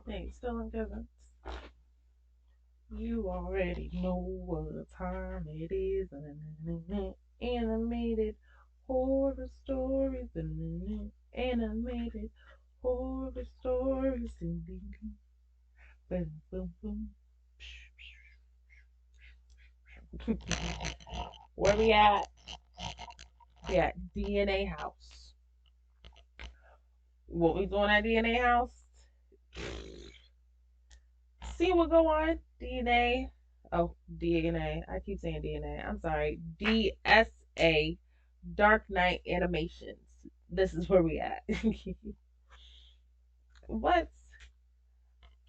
Hey, still in business. You already know what time it is. Animated horror stories. Animated horror stories. Boom, boom, boom. Where we at? We at DNA House. What we doing at DNA House? See what go on. DNA. Oh, DNA. I keep saying DNA. I'm sorry. DSA. Dark Knight Animations. This is where we at. What?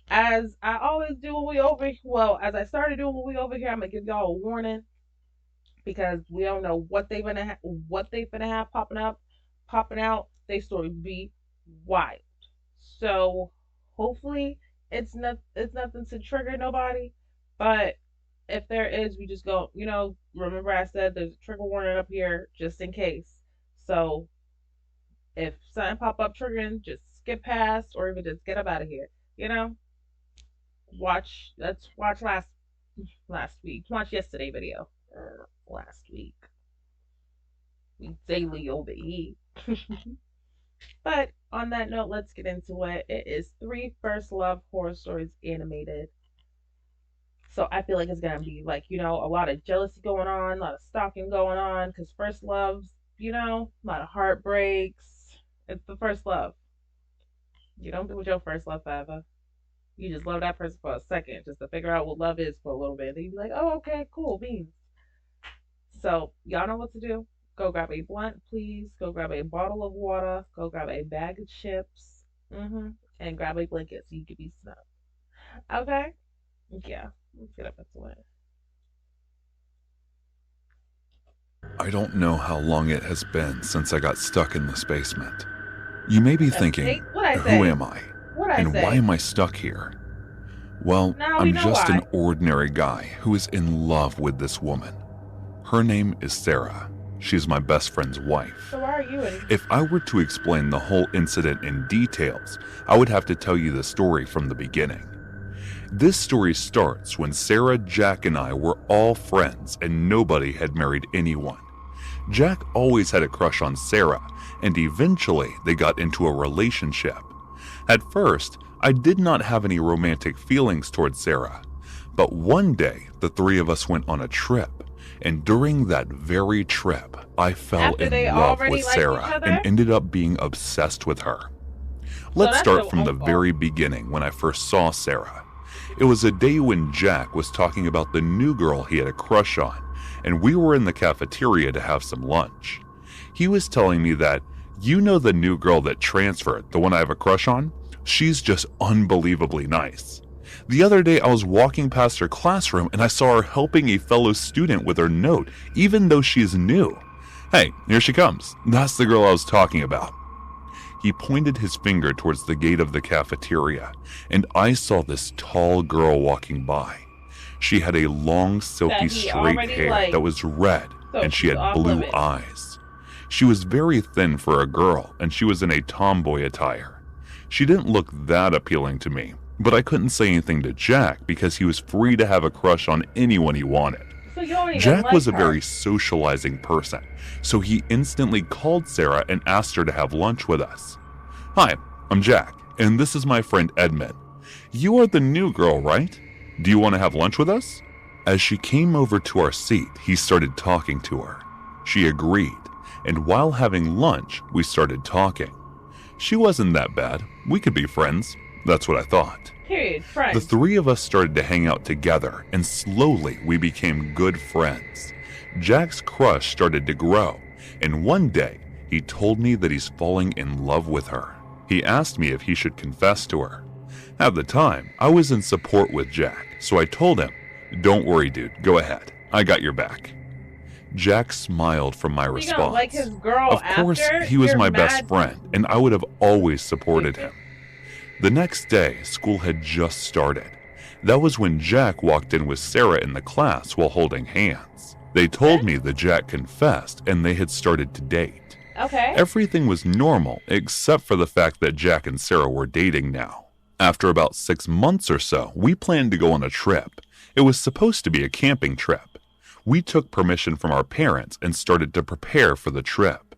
As I always do when we over well, as I started doing when we over here, I'm gonna give y'all a warning because we don't know what they finna have popping out. They stories be wild. So hopefully it's nothing to trigger nobody. But if there is, we just go. Remember I said there's a trigger warning up here just in case. So if something pop up triggering, just skip past or even just get up out of here. You know, let's watch last week. Watch yesterday video. Last week. We daily over here. But on that note, let's get into it. It is three first love horror stories animated. So I feel like it's gonna be like, a lot of jealousy going on, a lot of stalking going on, because first loves, a lot of heartbreaks. It's the first love. You don't do with your first love forever. You just love that person for a second just to figure out what love is for a little bit. Then you be like, oh, okay, cool, beans. So y'all know what to do. Go grab a blunt, please. Go grab a bottle of water. Go grab a bag of chips. And grab a blanket so you can be snug. Okay? Yeah. Let's get up into it. I don't know how long it has been since I got stuck in this basement. You may be thinking, What I who say? am I? What I And why say? am I stuck here? Well, Now we I'm know just an why. ordinary guy who is in love with this woman. Her name is Sarah. She's my best friend's wife. So why are you in? If I were to explain the whole incident in details, I would have to tell you the story from the beginning. This story starts when Sarah, Jack, and I were all friends and nobody had married anyone. Jack always had a crush on Sarah, and eventually they got into a relationship. At first, I did not have any romantic feelings towards Sarah, but one day the three of us went on a trip, and during that very trip, I fell After they in love already with liked each Sarah and other? ended up being obsessed with her. So Let's that's start your from own the fault. very beginning when I first saw Sarah. It was a day when Jack was talking about the new girl he had a crush on, and we were in the cafeteria to have some lunch. He was telling me that, the new girl that transferred, the one I have a crush on? She's just unbelievably nice. The other day I was walking past her classroom and I saw her helping a fellow student with her note, even though she's new. Hey, here she comes. That's the girl I was talking about. He pointed his finger towards the gate of the cafeteria, and I saw this tall girl walking by. She had a long, silky, That he straight already hair liked. that was red, So and she she's had off blue limits. eyes. She was very thin for a girl, and she was in a tomboy attire. She didn't look that appealing to me, but I couldn't say anything to Jack because he was free to have a crush on anyone he wanted. So you don't even Jack like was a her. very socializing person, so he instantly called Sarah and asked her to have lunch with us. Hi, I'm Jack, and this is my friend Edmund. You are the new girl, right? Do you want to have lunch with us? As she came over to our seat, he started talking to her. She agreed, and while having lunch, we started talking. She wasn't that bad. We could be friends. That's what I thought. Period. The Friends. three of us started to hang out together, and slowly we became good friends. Jack's crush started to grow, and one day he told me that he's falling in love with her. He asked me if he should confess to her. At the time, I was in support with Jack, so I told him, "Don't worry, dude, go ahead. I got your back." Jack smiled from my You response. gonna like his girl Of course, after? he was You're my best mad. friend, and I would have always supported him. The next day, school had just started. That was when Jack walked in with Sarah in the class while holding hands. They told me that Jack confessed and they had started to date. Okay. Everything was normal except for the fact that Jack and Sarah were dating now. After about 6 months or so, we planned to go on a trip. It was supposed to be a camping trip. We took permission from our parents and started to prepare for the trip.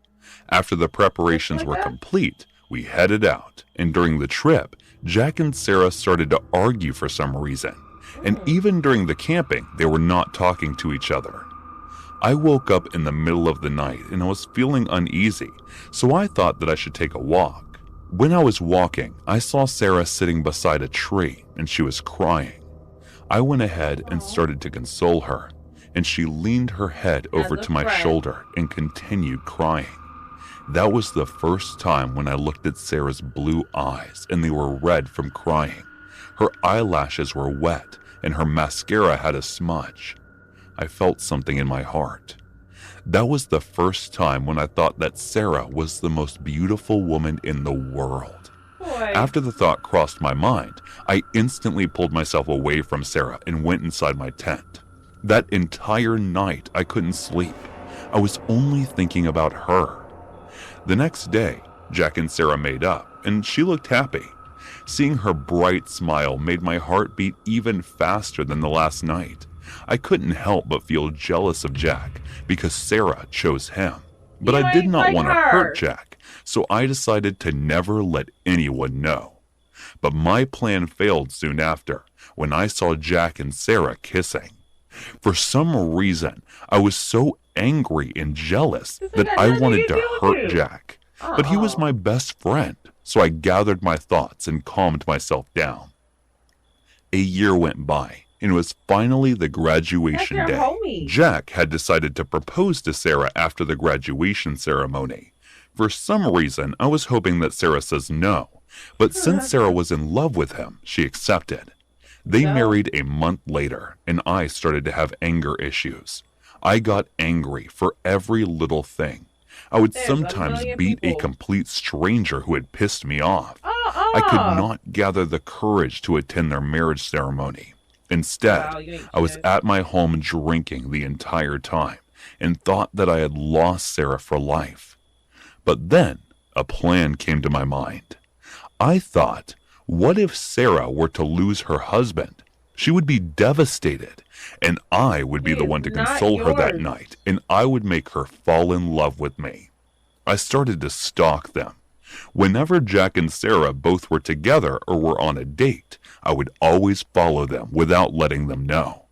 After the preparations were complete, we headed out, and during the trip, Jack and Sarah started to argue for some reason, and even during the camping, they were not talking to each other. I woke up in the middle of the night and I was feeling uneasy, so I thought that I should take a walk. When I was walking, I saw Sarah sitting beside a tree and she was crying. I went ahead and started to console her, and she leaned her head over to my shoulder and continued crying. That was the first time when I looked at Sarah's blue eyes and they were red from crying. Her eyelashes were wet and her mascara had a smudge. I felt something in my heart. That was the first time when I thought that Sarah was the most beautiful woman in the world. Boy. After the thought crossed my mind, I instantly pulled myself away from Sarah and went inside my tent. That entire night I couldn't sleep. I was only thinking about her. The next day, Jack and Sarah made up, and she looked happy. Seeing her bright smile made my heart beat even faster than the last night. I couldn't help but feel jealous of Jack because Sarah chose him. But I did not want to hurt Jack, so I decided to never let anyone know. But my plan failed soon after, when I saw Jack and Sarah kissing. For some reason, I was so angry and jealous that I wanted to hurt Jack. But he was my best friend, so I gathered my thoughts and calmed myself down. A year went by, and it was finally the graduation day. Homie. Jack had decided to propose to Sarah after the graduation ceremony. For some reason, I was hoping that Sarah says no, but since Sarah was in love with him, she accepted. They married a month later, and I started to have anger issues. I got angry for every little thing. I would sometimes beat a complete stranger who had pissed me off. I could not gather the courage to attend their marriage ceremony. Instead, I was at my home drinking the entire time and thought that I had lost Sarah for life. But then a plan came to my mind. I thought, what if Sarah were to lose her husband? She would be devastated, and I would be the one to console her that night, and I would make her fall in love with me. I started to stalk them. Whenever Jack and Sarah both were together or were on a date, I would always follow them without letting them know.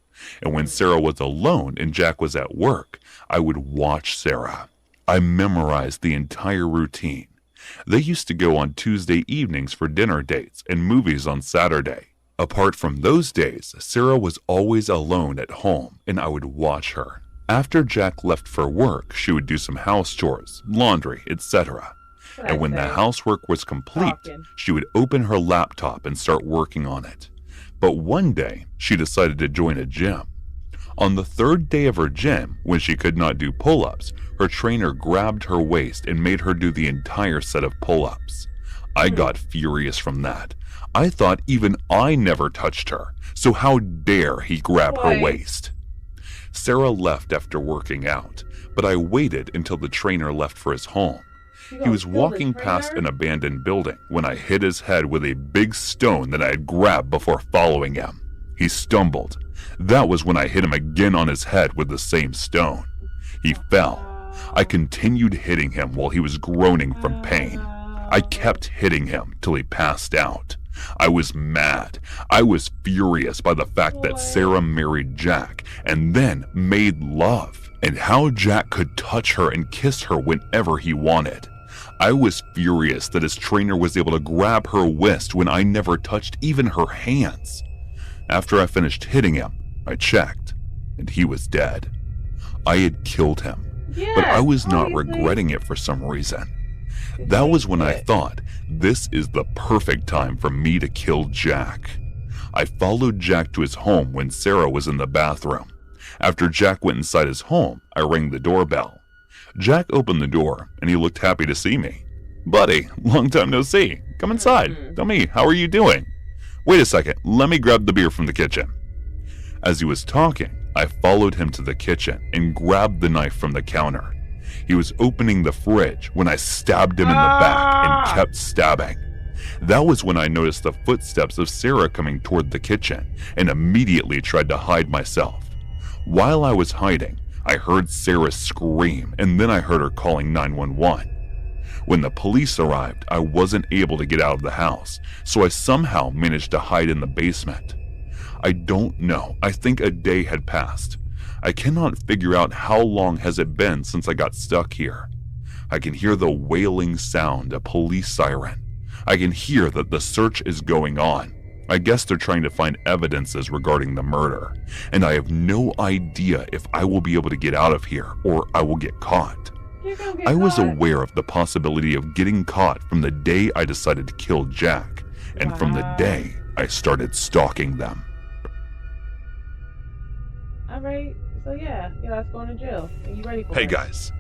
And when Sarah was alone and Jack was at work, I would watch Sarah. I memorized the entire routine. They used to go on Tuesday evenings for dinner dates and movies on Saturday. Apart from those days, Sarah was always alone at home, and I would watch her. After Jack left for work, she would do some house chores, laundry, etc. And when the housework was complete, she would open her laptop and start working on it. But one day, she decided to join a gym. On the third day of her gym, when she could not do pull-ups, her trainer grabbed her waist and made her do the entire set of pull-ups. I got furious from that. I thought even I never touched her, so how dare he grab her waist? Sarah left after working out, but I waited until the trainer left for his home. He was walking past an abandoned building when I hit his head with a big stone that I had grabbed before following him. He stumbled. That was when I hit him again on his head with the same stone. He fell. I continued hitting him while he was groaning from pain. I kept hitting him till he passed out. I was mad. I was furious by the fact that Sarah married Jack and then made love, and how Jack could touch her and kiss her whenever he wanted. I was furious that his trainer was able to grab her wrist when I never touched even her hands. After I finished hitting him, I checked, and he was dead. I had killed him, but I was not regretting it for some reason. That was when I thought, this is the perfect time for me to kill Jack. I followed Jack to his home when Sarah was in the bathroom. After Jack went inside his home, I rang the doorbell. Jack opened the door, and he looked happy to see me. "Buddy, long time no see. Come inside. Tell me, how are you doing?" "Wait a second, let me grab the beer from the kitchen." As he was talking, I followed him to the kitchen and grabbed the knife from the counter. He was opening the fridge when I stabbed him in the back and kept stabbing. That was when I noticed the footsteps of Sarah coming toward the kitchen and immediately tried to hide myself. While I was hiding, I heard Sarah scream, and then I heard her calling 911. When the police arrived, I wasn't able to get out of the house, so I somehow managed to hide in the basement. I don't know, I think a day had passed. I cannot figure out how long has it been since I got stuck here. I can hear the wailing sound, a police siren. I can hear that the search is going on. I guess they're trying to find evidences regarding the murder, and I have no idea if I will be able to get out of here or I will get caught. I was aware of the possibility of getting caught from the day I decided to kill Jack, and from the day I started stalking them. Alright, so yeah, that's going to jail. Are you ready for Hey it? guys,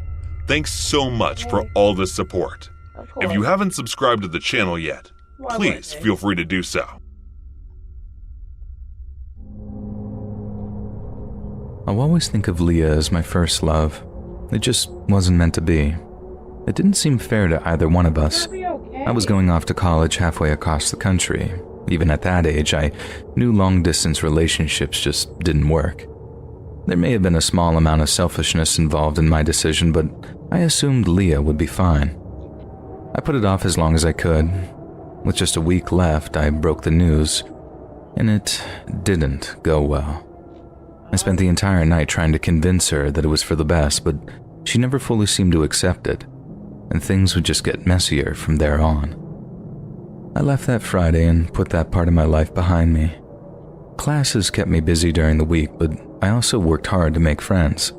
thanks so much for all the support. Of course. If you haven't subscribed to the channel yet, Why please wouldn't they? feel free to do so. I'll always think of Leah as my first love. It just wasn't meant to be. It didn't seem fair to either one of us. You'll be okay. I was going off to college halfway across the country. Even at that age, I knew long-distance relationships just didn't work. There may have been a small amount of selfishness involved in my decision, but I assumed Leah would be fine. I put it off as long as I could. With just a week left, I broke the news, and it didn't go well. I spent the entire night trying to convince her that it was for the best, but she never fully seemed to accept it, and things would just get messier from there on. I left that Friday and put that part of my life behind me. Classes kept me busy during the week, but I also worked hard to make friends.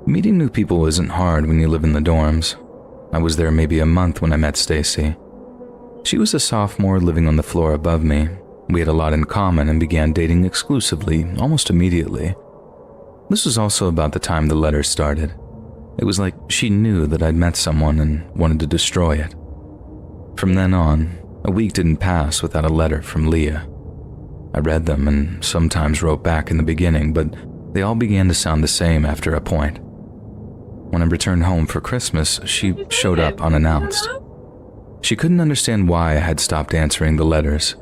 Meeting new people isn't hard when you live in the dorms. I was there maybe a month when I met Stacy. She was a sophomore living on the floor above me. We had a lot in common and began dating exclusively almost immediately. This was also about the time the letters started. It was like she knew that I'd met someone and wanted to destroy it. From then on, a week didn't pass without a letter from Leah. I read them and sometimes wrote back in the beginning, but they all began to sound the same after a point. When I returned home for Christmas, she showed up unannounced. She couldn't understand why I had stopped answering the letters.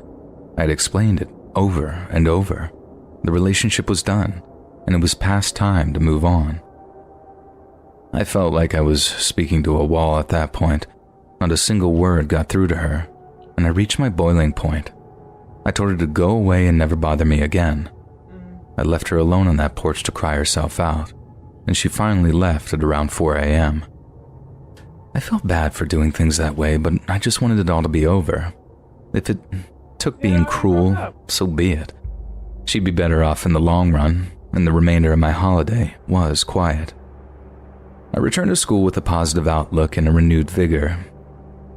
I had explained it over and over. The relationship was done, and it was past time to move on. I felt like I was speaking to a wall at that point. Not a single word got through to her, and I reached my boiling point. I told her to go away and never bother me again. I left her alone on that porch to cry herself out, and she finally left at around 4 a.m. I felt bad for doing things that way, but I just wanted it all to be over. If it took being cruel, so be it. She'd be better off in the long run, and the remainder of my holiday was quiet. I returned to school with a positive outlook and a renewed vigor.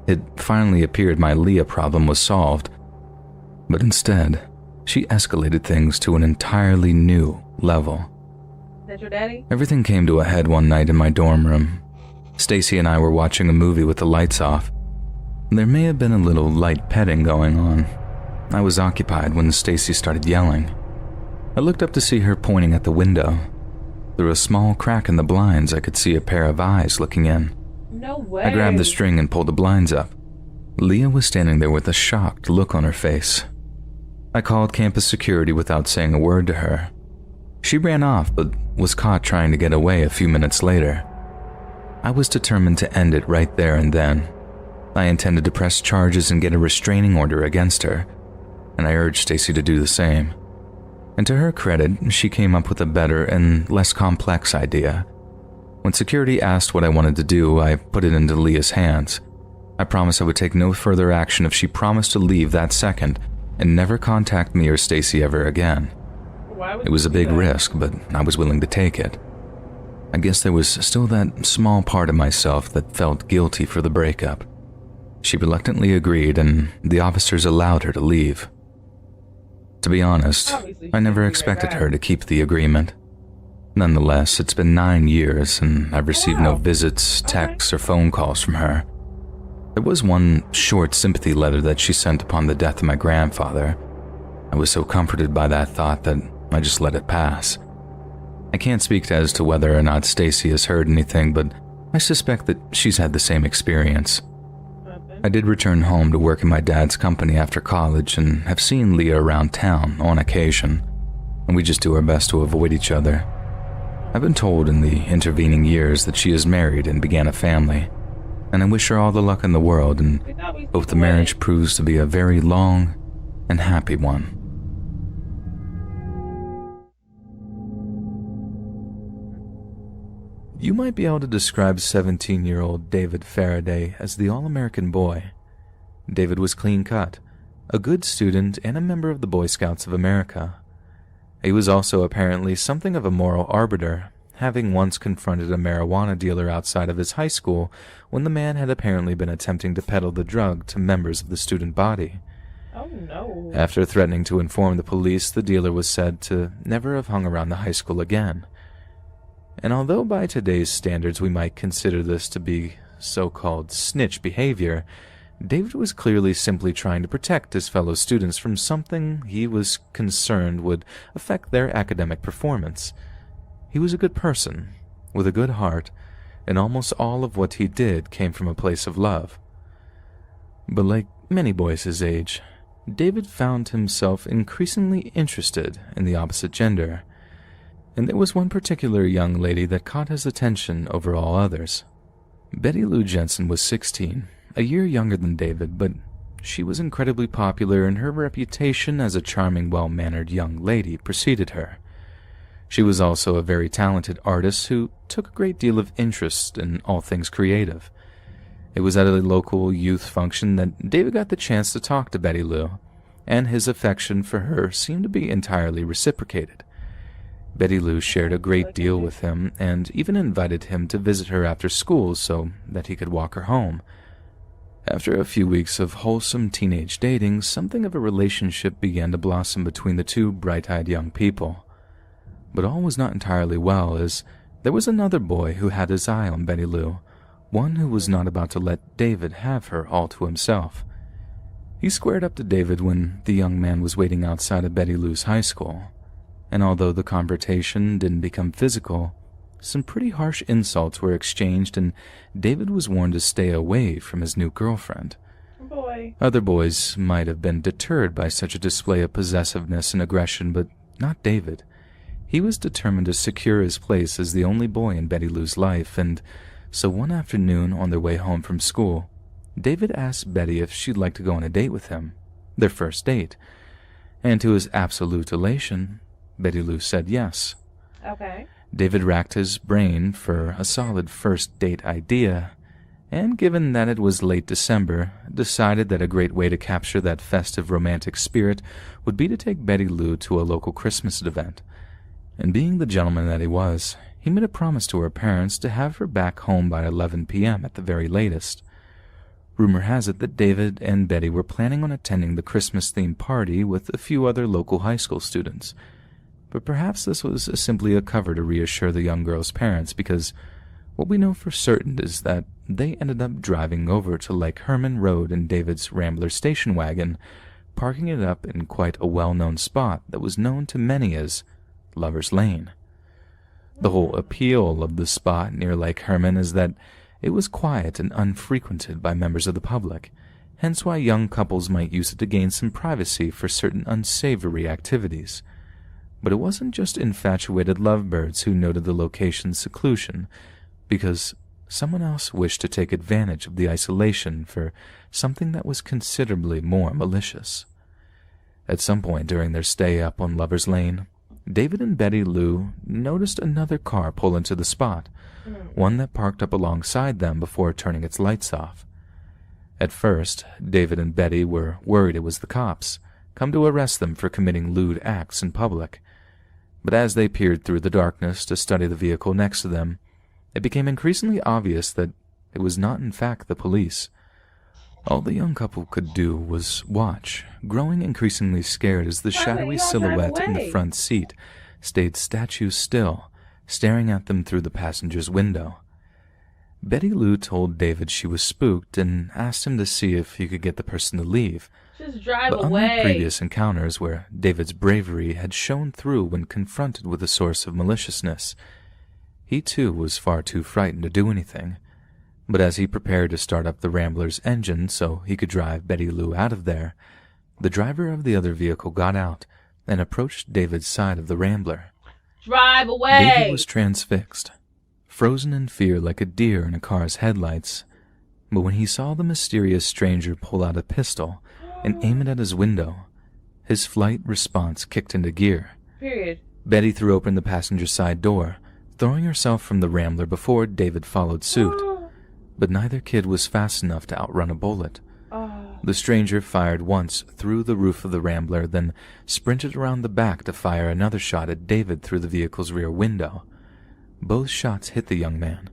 It finally appeared my Leah problem was solved, but instead, she escalated things to an entirely new level. Is that your daddy? Everything came to a head one night in my dorm room. Stacy and I were watching a movie with the lights off. There may have been a little light petting going on. I was occupied when Stacy started yelling. I looked up to see her pointing at the window. Through a small crack in the blinds, I could see a pair of eyes looking in. No way. I grabbed the string and pulled the blinds up. Leah was standing there with a shocked look on her face. I called campus security without saying a word to her. She ran off, but was caught trying to get away a few minutes later. I was determined to end it right there and then. I intended to press charges and get a restraining order against her, and I urged Stacy to do the same. And to her credit, she came up with a better and less complex idea. When security asked what I wanted to do, I put it into Leah's hands. I promised I would take no further action if she promised to leave that second and never contact me or Stacy ever again. Why would It was a you do big that? risk, but I was willing to take it. I guess there was still that small part of myself that felt guilty for the breakup. She reluctantly agreed, and the officers allowed her to leave. To be honest, Obviously, I never she'd be expected right her to keep the agreement. Nonetheless, it's been 9 years, and I've received no Wow. visits, texts, or phone calls from her. There was one short sympathy letter that she sent upon the death of my grandfather. I was so comforted by that thought that I just let it pass. I can't speak as to whether or not Stacy has heard anything, but I suspect that she's had the same experience. Nothing. I did return home to work in my dad's company after college and have seen Leah around town on occasion, and we just do our best to avoid each other. I've been told in the intervening years that she is married and began a family, and I wish her all the luck in the world and hope the marriage proves to be a very long and happy one. You might be able to describe 17-year-old David Faraday as the all-American boy. David was clean-cut, a good student, and a member of the Boy Scouts of America. He was also apparently something of a moral arbiter, having once confronted a marijuana dealer outside of his high school when the man had apparently been attempting to peddle the drug to members of the student body. Oh no. After threatening to inform the police, the dealer was said to never have hung around the high school again. And although by today's standards we might consider this to be so-called snitch behavior, David was clearly simply trying to protect his fellow students from something he was concerned would affect their academic performance. He was a good person, with a good heart, and almost all of what he did came from a place of love. But like many boys his age, David found himself increasingly interested in the opposite gender, and there was one particular young lady that caught his attention over all others. Betty Lou Jensen was 16, a year younger than David, but she was incredibly popular, and her reputation as a charming, well-mannered young lady preceded her. She was also a very talented artist who took a great deal of interest in all things creative. It was at a local youth function that David got the chance to talk to Betty Lou, and his affection for her seemed to be entirely reciprocated. Betty Lou shared a great deal with him and even invited him to visit her after school so that he could walk her home. After a few weeks of wholesome teenage dating, something of a relationship began to blossom between the two bright-eyed young people. But all was not entirely well, as there was another boy who had his eye on Betty Lou, one who was not about to let David have her all to himself. He squared up to David when the young man was waiting outside of Betty Lou's high school, and although the confrontation didn't become physical, some pretty harsh insults were exchanged, and David was warned to stay away from his new girlfriend. Boy. Other boys might have been deterred by such a display of possessiveness and aggression, but not David. He was determined to secure his place as the only boy in Betty Lou's life, and so one afternoon on their way home from school, David asked Betty if she'd like to go on a date with him, their first date, and to his absolute elation, Betty Lou said yes. Okay. David racked his brain for a solid first date idea, and given that it was late December, decided that a great way to capture that festive romantic spirit would be to take Betty Lou to a local Christmas event. And being the gentleman that he was, he made a promise to her parents to have her back home by 11 p.m. at the very latest. Rumor has it that David and Betty were planning on attending the Christmas-themed party with a few other local high school students, but perhaps this was simply a cover to reassure the young girl's parents, because what we know for certain is that they ended up driving over to Lake Herman Road in David's Rambler station wagon, parking it up in quite a well-known spot that was known to many as Lover's Lane. The whole appeal of the spot near Lake Herman is that it was quiet and unfrequented by members of the public, hence why young couples might use it to gain some privacy for certain unsavory activities. But it wasn't just infatuated lovebirds who noted the location's seclusion, because someone else wished to take advantage of the isolation for something that was considerably more malicious. At some point during their stay up on Lover's Lane, David and Betty Lou noticed another car pull into the spot, one that parked up alongside them before turning its lights off. At first, David and Betty were worried it was the cops, come to arrest them for committing lewd acts in public. But as they peered through the darkness to study the vehicle next to them, it became increasingly obvious that it was not in fact the police. All the young couple could do was watch, growing increasingly scared as the shadowy silhouette in the front seat stayed statue still, staring at them through the passenger's window. Betty Lou told David she was spooked and asked him to see if he could get the person to leave. Just drive But away. unlike previous encounters where David's bravery had shone through when confronted with a source of maliciousness, he too was far too frightened to do anything. But as he prepared to start up the Rambler's engine so he could drive Betty Lou out of there, the driver of the other vehicle got out and approached David's side of the Rambler. Drive away! David was transfixed, frozen in fear like a deer in a car's headlights. But when he saw the mysterious stranger pull out a pistol and aim it at his window, his flight response kicked into gear. Period. Betty threw open the passenger side door, throwing herself from the Rambler before David followed suit. But neither kid was fast enough to outrun a bullet. The stranger fired once through the roof of the Rambler, then sprinted around the back to fire another shot at David through the vehicle's rear window. Both shots hit the young man,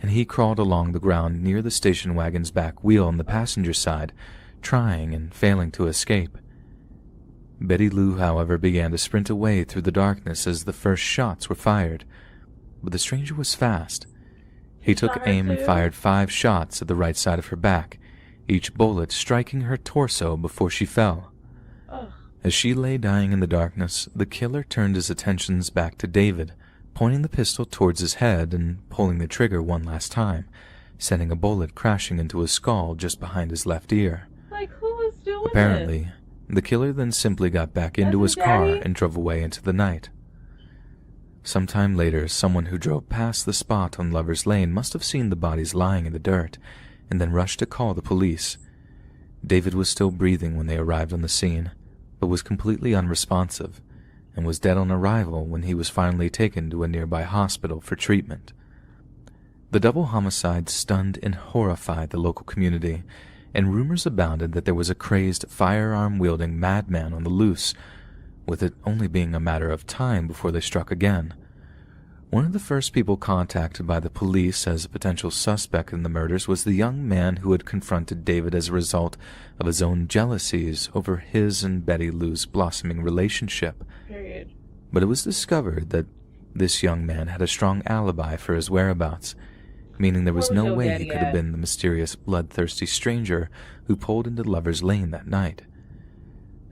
and he crawled along the ground near the station wagon's back wheel on the passenger side, trying and failing to escape. Betty Lou, however, began to sprint away through the darkness as the first shots were fired. But the stranger was fast. He took aim and fired 5 shots at the right side of her back, each bullet striking her torso before she fell. As she lay dying in the darkness, the killer turned his attentions back to David, pointing the pistol towards his head and pulling the trigger one last time, sending a bullet crashing into his skull just behind his left ear. Like, who is doing Apparently, the killer then simply got back into his car and drove away into the night. Sometime later, someone who drove past the spot on Lover's Lane must have seen the bodies lying in the dirt, and then rushed to call the police. David was still breathing when they arrived on the scene, but was completely unresponsive, and was dead on arrival when he was finally taken to a nearby hospital for treatment. The double homicide stunned and horrified the local community, and rumors abounded that there was a crazed, firearm-wielding madman on the loose, with it only being a matter of time before they struck again. One of the first people contacted by the police as a potential suspect in the murders was the young man who had confronted David as a result of his own jealousies over his and Betty Lou's blossoming relationship. Period. But it was discovered that this young man had a strong alibi for his whereabouts, meaning there was no way he could have been the mysterious, bloodthirsty stranger who pulled into Lover's Lane that night.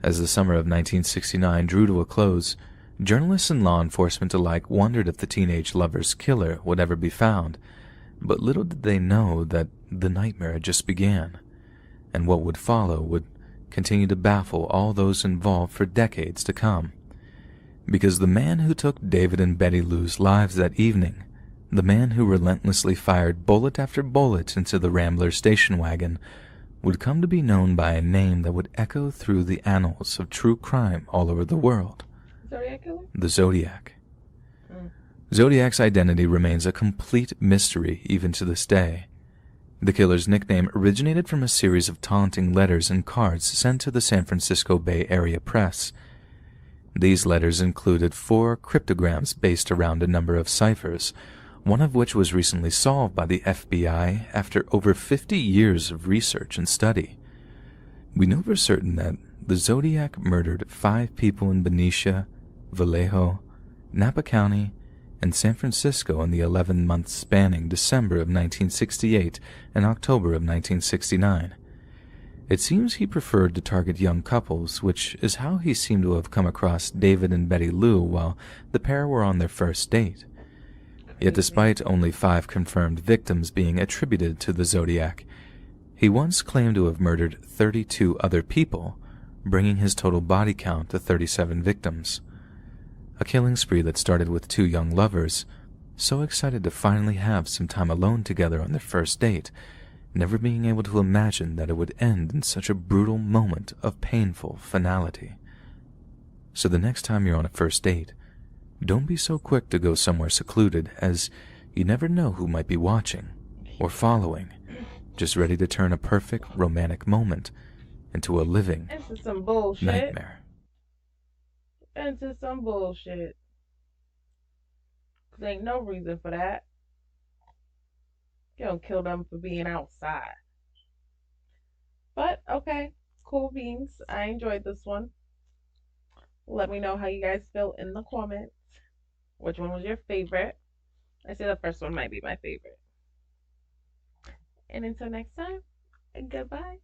As the summer of 1969 drew to a close, journalists and law enforcement alike wondered if the teenage lover's killer would ever be found, but little did they know that the nightmare had just began, and what would follow would continue to baffle all those involved for decades to come. Because the man who took David and Betty Lou's lives that evening, the man who relentlessly fired bullet after bullet into the Rambler station wagon, would come to be known by a name that would echo through the annals of true crime all over the world. Zodiac killer? The Zodiac. Zodiac's identity remains a complete mystery even to this day. The killer's nickname originated from a series of taunting letters and cards sent to the San Francisco Bay Area press. These letters included 4 cryptograms based around a number of ciphers, one of which was recently solved by the FBI after over 50 years of research and study. We know for certain that the Zodiac murdered 5 people in Benicia, Vallejo, Napa County, and San Francisco in the 11 months spanning December of 1968 and October of 1969. It seems he preferred to target young couples, which is how he seemed to have come across David and Betty Lou while the pair were on their first date. Yet despite only 5 confirmed victims being attributed to the Zodiac, he once claimed to have murdered 32 other people, bringing his total body count to 37 victims. A killing spree that started with 2 young lovers, so excited to finally have some time alone together on their first date, never being able to imagine that it would end in such a brutal moment of painful finality. So the next time you're on a first date, don't be so quick to go somewhere secluded, as you never know who might be watching or following, just ready to turn a perfect romantic moment into a living some bullshit. nightmare. Into some bullshit. 'Cause ain't no reason for that. You don't kill them for being outside. But, okay. Cool beans. I enjoyed this one. Let me know how you guys feel in the comments. Which one was your favorite? I say the first one might be my favorite. And until next time, goodbye.